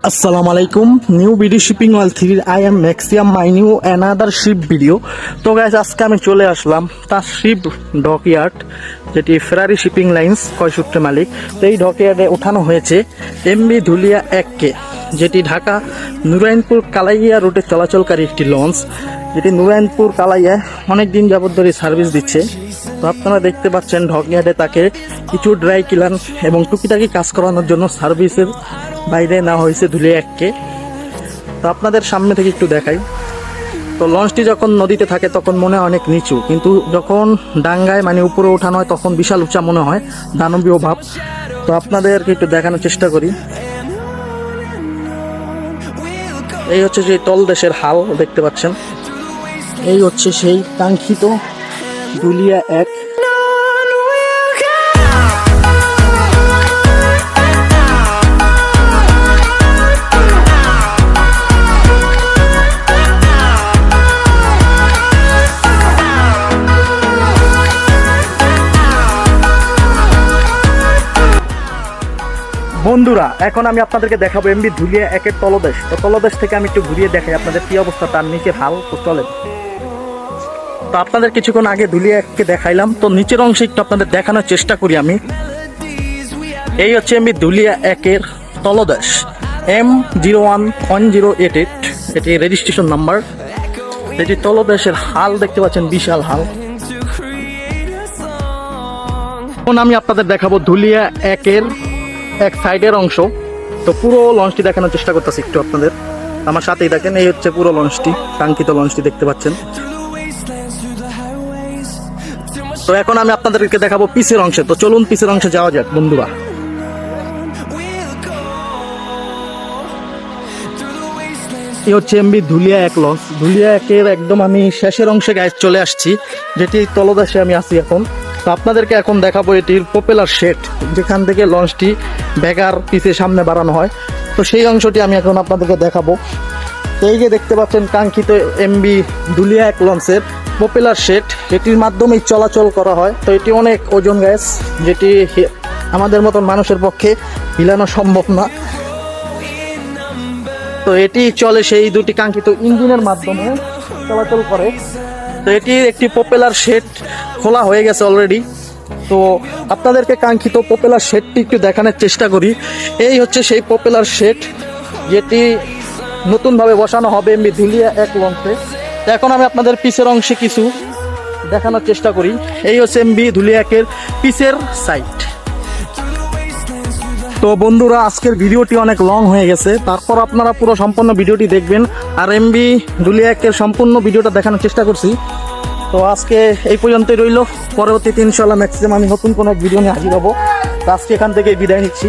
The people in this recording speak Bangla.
Assalamu alaikum. New video shipping oil 3 I am Maxium my new another ship video. তো গাইস আজকে আমি চলে আসলাম তার শিপ ডকইয়ার্ড যেটি ফেরারি শিপিং লাইন্স কয়সূত্রে মালিক। তো এই ডকইয়ার্ডে ওঠানো হয়েছে এমবি ধুলিয়া 1K, যেটি ঢাকা নুরাইনপুর কালাইয়া রুটে চলাচলকারী একটি লঞ্চ, যেটি নুরাইনপুর কালাইয়া অনেক দিন যাবত ধরে সার্ভিস দিচ্ছে। তো আপনারা দেখতে পাচ্ছেন ডকইয়ার্ডে তাকে কিছু ড্রাই ক্লিন এবং টুকিটাকি কাজ করানোর জন্য সার্ভিসের বাইরে নেওয়া হয়েছে ধুলিয়া 1K। তো আপনাদের সামনে থেকে একটু দেখাই। তো লঞ্চটি যখন নদীতে থাকে তখন মনে হয় অনেক নিচু, কিন্তু যখন ডাঙ্গায় মানে উপরে ওঠানো হয় তখন বিশাল উঁচা মনে হয়, দানবীয় ভাব। তো আপনাদেরকে একটু দেখানোর চেষ্টা করি। এই হচ্ছে সেই তলদেশের হাল দেখতে পাচ্ছেন, এই হচ্ছে সেই কাঙ্ক্ষিত ধুলিয়া 1। বন্ধুরা, এখন আমি আপনাদেরকে দেখাবো এমবি ধুলিয়া 1-এর তলদেশ। তো তলদেশ থেকে আমি একটু ঘুরিয়ে দেখাই আপনাদের কি অবস্থা, তার নিচের হাল চলে। তো আপনাদের কিছুক্ষণ আগে ধুলিয়া 1-কে দেখাইলাম, তো নিচের অংশে একটু আপনাদের দেখানোর চেষ্টা করি আমি। এই হচ্ছে এমবি ধুলিয়া 1-এর তলদেশ M011088, এটি রেজিস্ট্রেশন নাম্বার। এটি তলদেশের হাল দেখতে পাচ্ছেন, বিশাল হাল। এখন আমি আপনাদের দেখাবো ধুলিয়া 1-এর এক সাইডের অংশ। তো পুরো লঞ্চটি দেখানোর চেষ্টা করতেছি একটু আপনাদের, আমার সাথেই দেখেন। এই হচ্ছে পুরো লঞ্চটি, কাঙ্ক্ষিত লঞ্চটি দেখতে পাচ্ছেন। তো এখন আমি আপনাদেরকে দেখাবো পিছের অংশে। তো চলুন পিছের অংশে যাওয়া যাক বন্ধুরা। এই হচ্ছে এমবি ধুলিয়া 1 লঞ্চ। ধুলিয়া 1-এর একদম আমি শেষের অংশে গায়ে চলে আসছি, যেটি তলদেশে আমি আছি এখন। তো আপনাদেরকে এখন দেখাবো এটির প্রপেলার শেড, যেখান থেকে লঞ্চটি ব্যাগার পিছে সামনে বাড়ানো হয়। তো সেই অংশটি আমি এখন আপনাদেরকে দেখাবো। এই যে দেখতে পাচ্ছেন কাঙ্ক্ষিত এমবি ধুলিয়া 1 লঞ্চের প্রপেলার শেড, এটির মাধ্যমেই চলাচল করা হয়। তো এটি অনেক ওজন গ্যাস, যেটি আমাদের মতন মানুষের পক্ষে হিলানো সম্ভব না। তো এটি চলে সেই দুটি কাঙ্ক্ষিত ইঞ্জিনের মাধ্যমে চলাচল করে। তো এটির একটি প্রপেলার শেড খোলা হয়ে গেছে অলরেডি। তো আপনাদেরকে কাঙ্ক্ষিত প্রপেলার শেডটি একটু দেখানোর চেষ্টা করি। এই হচ্ছে সেই প্রপেলার শেড, যেটি নতুনভাবে বসানো হবে এমবি ধুলিয়া 1 লঞ্চে। তো এখন আমি আপনাদের পিছের অংশে কিছু দেখানোর চেষ্টা করি। এই হচ্ছে এমবি ধুলিয়া 1-এর পিছের সাইড। তো বন্ধুরা, আজকের ভিডিওটি অনেক লং হয়ে গেছে, তারপর আপনারা পুরো সম্পূর্ণ ভিডিওটি দেখবেন। আর এমবি ধুলিয়া 1-এর সম্পূর্ণ ভিডিওটা দেখানোর চেষ্টা করছি। তো আজকে এই পর্যন্তই রইল। পরবর্তীতে ইনশাআল্লাহ ম্যাক্সিমাম আমি নতুন কোনো ভিডিও নিয়ে হাজির হবো। তো আজকে এখান থেকে বিদায় নিচ্ছি।